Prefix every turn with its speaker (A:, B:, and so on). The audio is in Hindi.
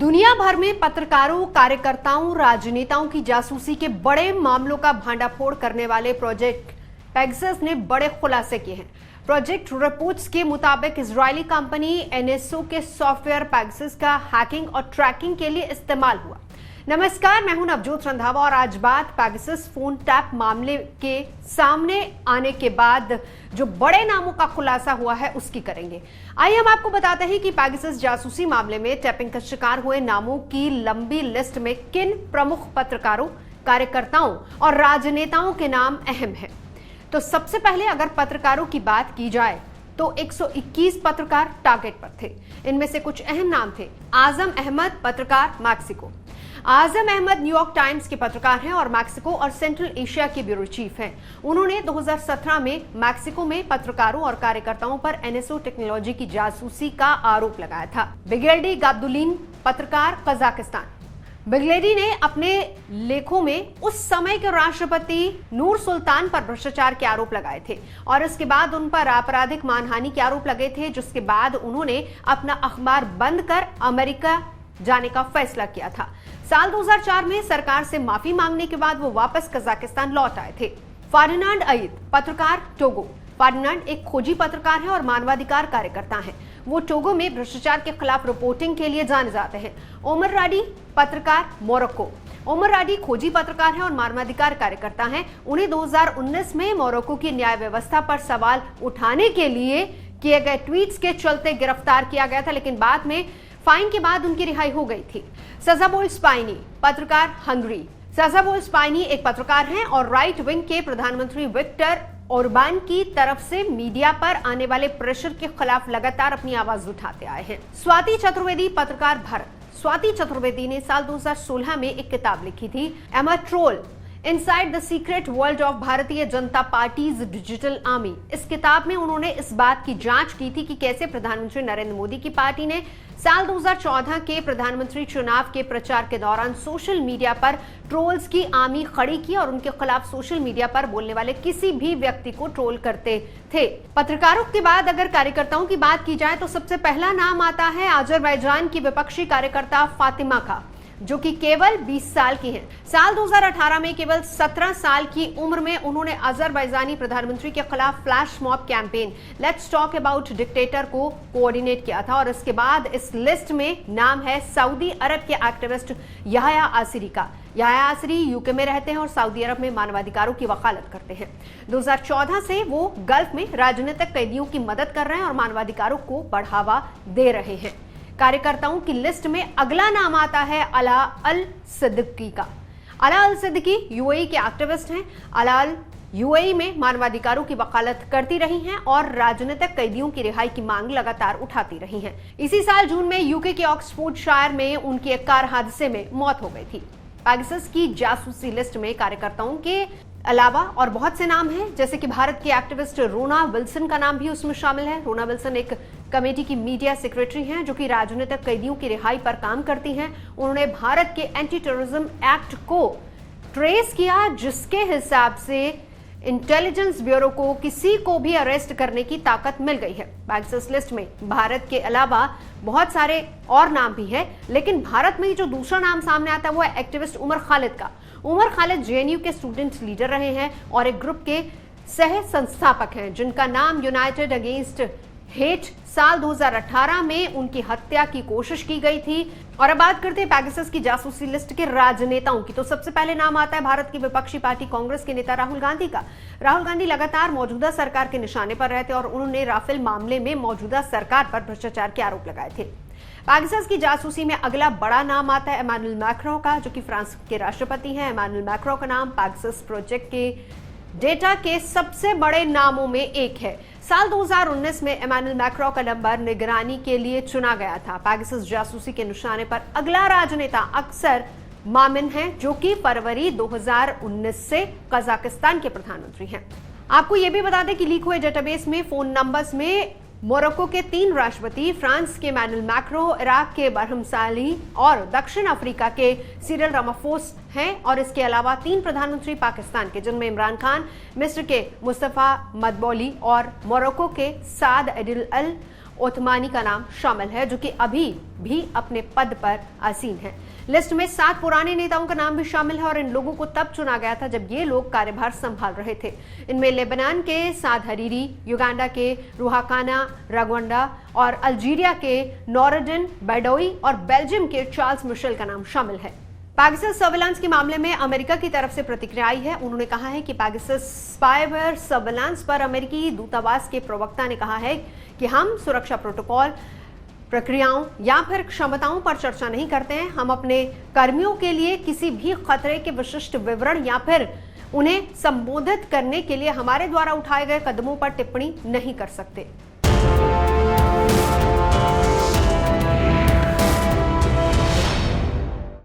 A: दुनिया भर में पत्रकारों, कार्यकर्ताओं, राजनेताओं की जासूसी के बड़े मामलों का भांडाफोड़ करने वाले प्रोजेक्ट पेगासस ने बड़े खुलासे किए हैं। प्रोजेक्ट रिपोर्ट्स के मुताबिक इजरायली कंपनी एनएसओ के सॉफ्टवेयर पेगासस का हैकिंग और ट्रैकिंग के लिए इस्तेमाल हुआ। नमस्कार, मैं हूं नवजोत रंधावा और आज बात पेगासस फोन टैप मामले के सामने आने के बाद जो बड़े नामों का खुलासा हुआ है उसकी करेंगे। आइए हम आपको बताते हैं कि पेगासस जासूसी मामले में टैपिंग का शिकार हुए नामों की लंबी लिस्ट में किन प्रमुख पत्रकारों, कार्यकर्ताओं और राजनेताओं के नाम अहम हैं। तो सबसे पहले अगर पत्रकारों की बात की जाए तो 121 पत्रकार टारगेट पर थे। इनमें से कुछ अहम नाम थे। आजम अहमद, पत्रकार, मैक्सिको। आजम अहमद न्यूयॉर्क टाइम्स के पत्रकार हैं और मैक्सिको और सेंट्रल एशिया के ब्यूरो चीफ हैं। उन्होंने 2017 में मैक्सिको में पत्रकारों और कार्यकर्ताओं पर एनएसओ टेक्नोलॉजी की जासूसी का आरोप लगाया था। बिगेल्डी गाब्दुलिन, पत्रकार, कजाकिस्तान। बिगलेडी ने अपने लेखों में उस समय के राष्ट्रपति नूर सुल्तान पर भ्रष्टाचार के आरोप लगाए थे और इसके बाद उन पर आपराधिक मानहानि के आरोप लगे थे, जिसके बाद उन्होंने अपना अखबार बंद कर अमेरिका जाने का फैसला किया था। साल 2004 में सरकार से माफी मांगने के बाद वो वापस कजाकिस्तान लौट आए थे। फर्डिनांड अयद, पत्रकार, टोगो। फर्डिनांड एक खोजी पत्रकार है और मानवाधिकार कार्यकर्ता हैं। वो टोगो में भ्रष्टाचार के खिलाफ रिपोर्टिंग के लिए जाने जाते हैं। ओमर राडी, पत्रकार, मोरक्को। ओमर राडी खोजी पत्रकार हैं और मानवाधिकार कार्यकर्ता हैं। उन्हें 2019 में मोरक्को की न्याय व्यवस्था पर सवाल उठाने के लिए किए गए ट्वीट्स के चलते गिरफ्तार किया गया था, लेकिन बाद में फाइन के बाद उनकी रिहाई हो गई थी। सजाबोल स्पाइनी, पत्रकार, हंगरी। सजाबोल स्पाइनी एक पत्रकार हैं और राइट विंग के प्रधानमंत्री विक्टर ओरबान की तरफ से मीडिया पर आने वाले प्रेशर के खिलाफ लगातार अपनी आवाज उठाते आए हैं। स्वाति चतुर्वेदी, पत्रकार, भारत। स्वाति चतुर्वेदी ने साल 2016 में एक किताब लिखी थी, am a troll inside the secret world of Bharatiya Janata parties digital army. इस किताब में उन्होंने इस बात की जांच की थी कि कैसे प्रधानमंत्री नरेंद्र मोदी की पार्टी ने साल 2014 के प्रधानमंत्री चुनाव के प्रचार के दौरान सोशल मीडिया पर ट्रोल्स की आर्मी खड़ी की और उनके खिलाफ सोशल मीडिया पर बोलने वाले किसी भी व्यक्ति को ट्रोल करते थे। पत्रकारों के बाद अगर कार्यकर्ताओं की बात की जाए तो सबसे पहला नाम आता है अजरबैजान की विपक्षी कार्यकर्ता फातिमा का, जो कि केवल 20 साल की हैं। साल 2018 में केवल 17 साल की उम्र में उन्होंने अजरबैजानी प्रधानमंत्री के खिलाफ flash mob campaign let's talk about dictator को कोऑर्डिनेट किया था। और इसके बाद इस लिस्ट में नाम है सऊदी अरब के एक्टिविस्ट याह्या आसिरी का। याह्या आसिरी यूके में रहते हैं और सऊदी अरब में मानवाधिकारों की वकालत करते हैं। 2014 से वो गल्फ में राजनीतिक कैदियों की मदद कर रहे हैं और मानवाधिकारों को बढ़ावा दे रहे हैं। कार्यकर्ताओं की लिस्ट में अगला नाम आता है अला अल सिद्दीकी का। अला अल सिद्दीकी यूएई के एक्टिविस्ट हैं। अला अल यूएई में मानवाधिकारों की वकालत करती रही हैं और राजनीतिक कैदियों की रिहाई की मांग लगातार उठाती रही हैं। इसी साल जून में यूके के ऑक्सफोर्डशायर में उनकी एक कार हादसे में मौत हो गई थी। पेगासस की जासूसी लिस्ट में कार्यकर्ताओं के अलावा और बहुत से नाम हैं, जैसे कि भारत के एक्टिविस्ट रोना विल्सन का नाम भी उसमें शामिल है। रोना विल्सन एक कमेटी की मीडिया सेक्रेटरी हैं जो कि राजनीतिक कैदियों की रिहाई पर काम करती हैं। उन्होंने भारत के एंटी टेररिज्म एक्ट को ट्रेस किया, जिसके हिसाब से इंटेलिजेंस ब्यूरो को किसी को भी अरेस्ट करने की ताकत मिल गई है। पेगासस लिस्ट में भारत के अलावा बहुत सारे और नाम भी है, लेकिन भारत में जो दूसरा नाम सामने आता है वो है एक्टिविस्ट उमर खालिद का। उमर खालिद जेएनयू के स्टूडेंट लीडर रहे हैं और एक ग्रुप के सह संस्थापक हैं जिनका नाम यूनाइटेड अगेंस्ट हेट। साल 2018 में उनकी हत्या की कोशिश की गई थी। और अब बात करते हैं पेगासस की जासूसी लिस्ट के राजनेताओं की, तो सबसे पहले नाम आता है भारत की विपक्षी पार्टी कांग्रेस के नेता राहुल गांधी का। राहुल गांधी लगातार मौजूदा सरकार के निशाने पर रहे थे और उन्होंने राफेल मामले में मौजूदा सरकार पर भ्रष्टाचार के आरोप लगाए थे। पेगासस की जासूसी में अगला बड़ा नाम आता है इमैनुअल मैक्रों का, जो कि फ्रांस के राष्ट्रपति हैं। इमैनुअल मैक्रों का नाम पेगासस प्रोजेक्ट के डेटा के सबसे बड़े नामों में एक है। साल 2019 में इमैनुअल मैक्रों का नंबर निगरानी के लिए चुना गया था। पेगासस जासूसी के निशाने पर अगला राजनेता अक्सर मामिन है, जो कि फरवरी 2019 से कजाकिस्तान के प्रधानमंत्री हैं। आपको यह भी बता दें कि लीक हुए डेटाबेस में फोन नंबर्स में मोरक्को के 3 राष्ट्रपति, फ्रांस के इमैनुअल मैक्रों, इराक के बरहम साली और दक्षिण अफ्रीका के सिरिल रामाफोस हैं। और इसके अलावा 3 प्रधानमंत्री पाकिस्तान के, जिनमें इमरान खान, मिस्र के मुस्तफा मदबौली और मोरक्को के साद एडिल अल ओथमानी का नाम शामिल है, जो कि अभी भी अपने पद पर आसीन है। लिस्ट में 7 पुराने नेताओं का नाम भी शामिल है और इन लोगों को तब चुना गया था जब ये लोग कार्यभार संभाल रहे थे। इनमें लेबनान के साद हरीरी, युगांडा के रुहाकाना रगवंडा और अल्जीरिया के नौरडिन बैडोई और बेल्जियम के चार्ल्स मिशेल का नाम शामिल है। पेगासस सर्विलांस के मामले में अमेरिका की तरफ से प्रतिक्रिया आई है। उन्होंने कहा है कि पेगासस स्पाईवेयर सर्विलांस पर अमेरिकी दूतावास के प्रवक्ता ने कहा है कि हम सुरक्षा प्रोटोकॉल, प्रक्रियाओं या फिर क्षमताओं पर चर्चा नहीं करते हैं। हम अपने कर्मियों के लिए किसी भी खतरे के विशिष्ट विवरण या फिर उन्हें संबोधित करने के लिए हमारे द्वारा उठाए गए कदमों पर टिप्पणी नहीं कर सकते।